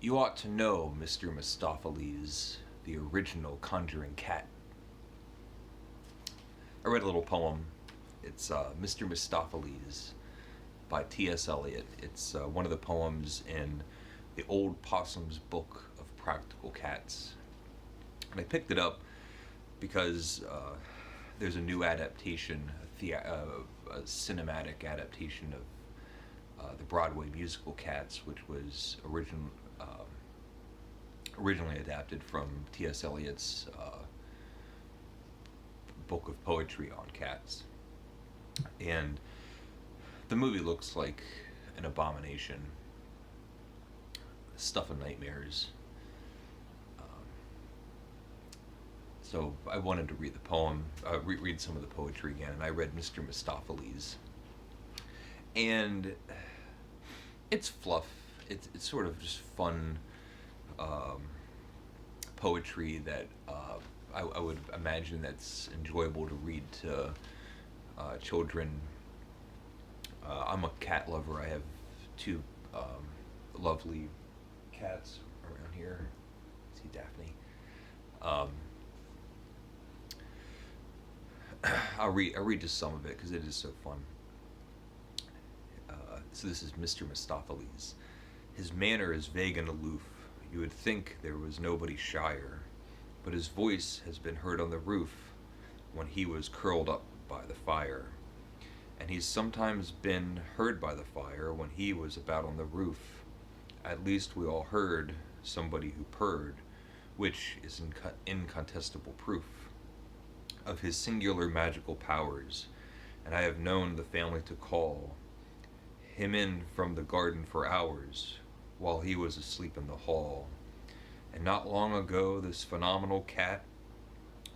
You ought to know Mr. Mistoffelees, the original conjuring cat. I read a little poem. It's Mr. Mistoffelees by T.S. Eliot. It's one of the poems in the old Possum's book of practical cats. And I picked it up because there's a new adaptation, a cinematic adaptation of the Broadway musical Cats, which was originally adapted from T.S. Eliot's book of poetry on cats. And the movie looks like an abomination, stuff of nightmares. So I wanted to read the poem, read some of the poetry again, and I read Mr. Mistoffelees. And it's fluff. It's sort of just fun poetry that I would imagine that's enjoyable to read to children. I'm a cat lover. I have two lovely cats around here. See Daphne. I'll read just some of it because it is so fun. So this is Mr. Mistoffelees. His manner is vague and aloof. You would think there was nobody shyer, but his voice has been heard on the roof when he was curled up by the fire. And he's sometimes been heard by the fire when he was about on the roof. At least we all heard somebody who purred, which is incontestable proof of his singular magical powers, and I have known the family to call him in from the garden for hours while he was asleep in the hall. And not long ago this phenomenal cat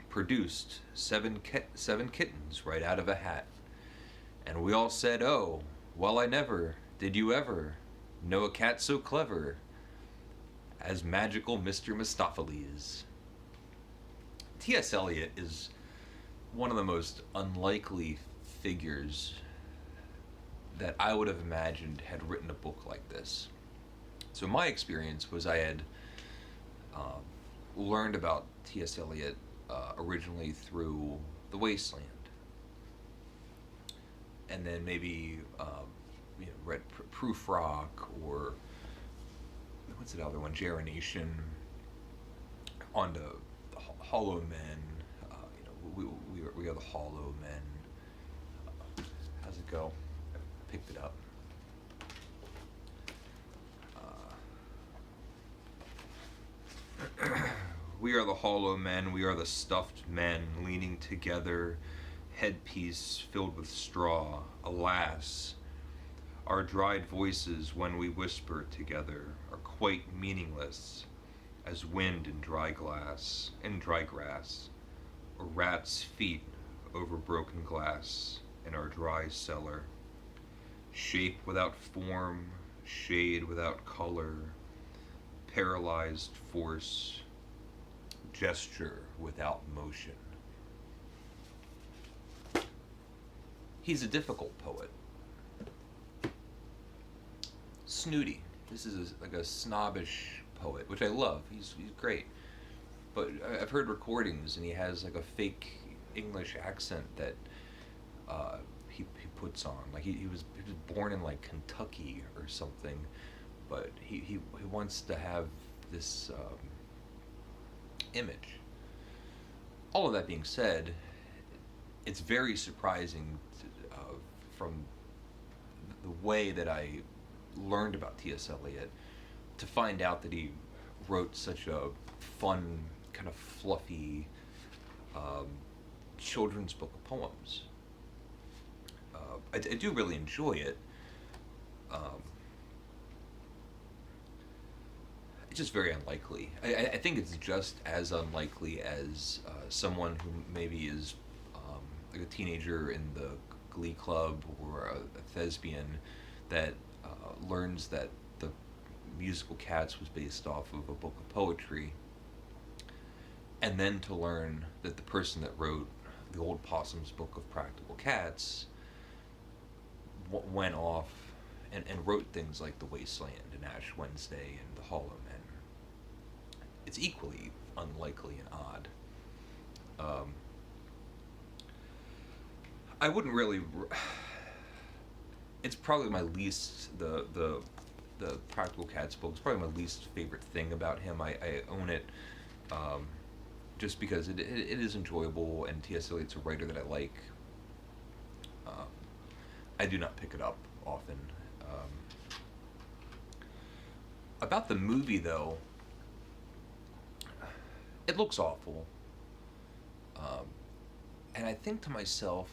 produced seven kittens right out of a hat. And we all said, oh, well, I never, did you ever, know a cat so clever as magical Mr. Mistoffelees. T.S. Eliot is one of the most unlikely figures that I would have imagined had written a book like this. So my experience was I had learned about T.S. Eliot originally through The Wasteland, and then maybe read Proof Rock, or what's the other one, Geronation, on the Hollow Men. We are the Hollow Men. How's it go? I picked it up. We are the hollow men, we are the stuffed men, leaning together, headpiece filled with straw. Alas, our dried voices when we whisper together are quite meaningless as wind in dry grass, or rats' feet over broken glass in our dry cellar. Shape without form, shade without color, paralyzed force, gesture without motion. He's a difficult poet. Snooty. This is like a snobbish poet, which I love. He's great. But I've heard recordings, and he has like a fake English accent that he puts on. Like he was born in like Kentucky or something, but he wants to have this image. All of that being said, it's very surprising from the way that I learned about T.S. Eliot to find out that he wrote such a fun, kind of fluffy children's book of poems. I do really enjoy it. It's just very unlikely. I think it's just as unlikely as someone who maybe is like a teenager in the Glee Club or a thespian that learns that the musical Cats was based off of a book of poetry, and then to learn that the person that wrote the old Possum's book of practical cats went off and wrote things like The Wasteland and Ash Wednesday and The Hollow Men. It's equally unlikely and odd. Um, I wouldn't really. It's probably my least the Practical Cats book. It's probably my least favorite thing about him. I own it, um, just because it is enjoyable, and T.S. Eliot's a writer that I like. Um, I do not pick it up often. About the movie, though, it looks awful. Um, and I think to myself,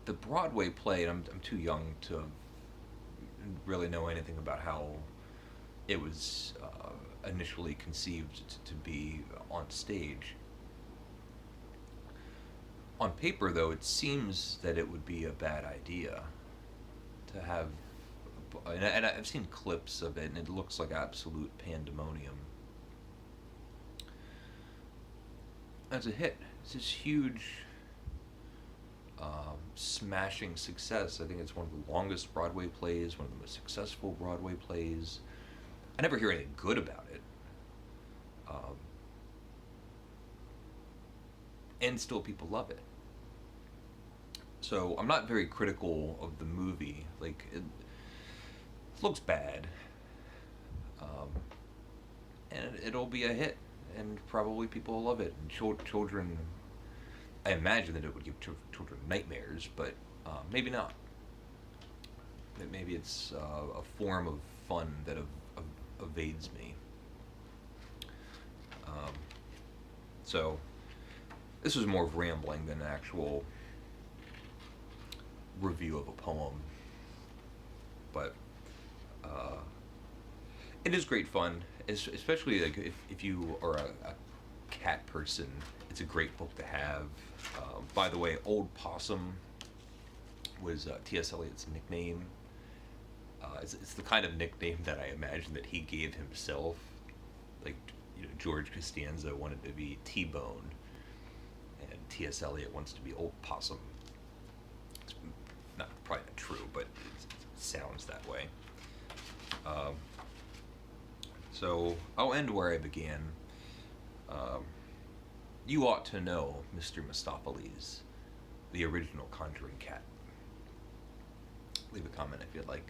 the Broadway play, and I'm too young to really know anything about how it was initially conceived to be on stage. On paper, though, it seems that it would be a bad idea to have. And I've seen clips of it, and it looks like absolute pandemonium. It's a hit. It's this huge, smashing success. I think it's one of the longest Broadway plays, one of the most successful Broadway plays. I never hear anything good about it. And still people love it. So I'm not very critical of the movie. Like, it looks bad. Um, and it'll be a hit. And probably people will love it. And children, I imagine that it would give children nightmares, but maybe not. Maybe it's a form of fun that evades me. So this was more of rambling than an actual review of a poem, but it is great fun, especially like if you are a cat person. It's a great book to have. By the way, Old Possum was T.S. Eliot's nickname. It's the kind of nickname that I imagine that he gave himself. Like, George Costanza wanted to be T-Bone, and T.S. Eliot wants to be Old Possum. It's probably not true, but it sounds that way. So I'll end where I began. You ought to know Mr. Mistoffelees, the original Conjuring Cat. Leave a comment if you'd like.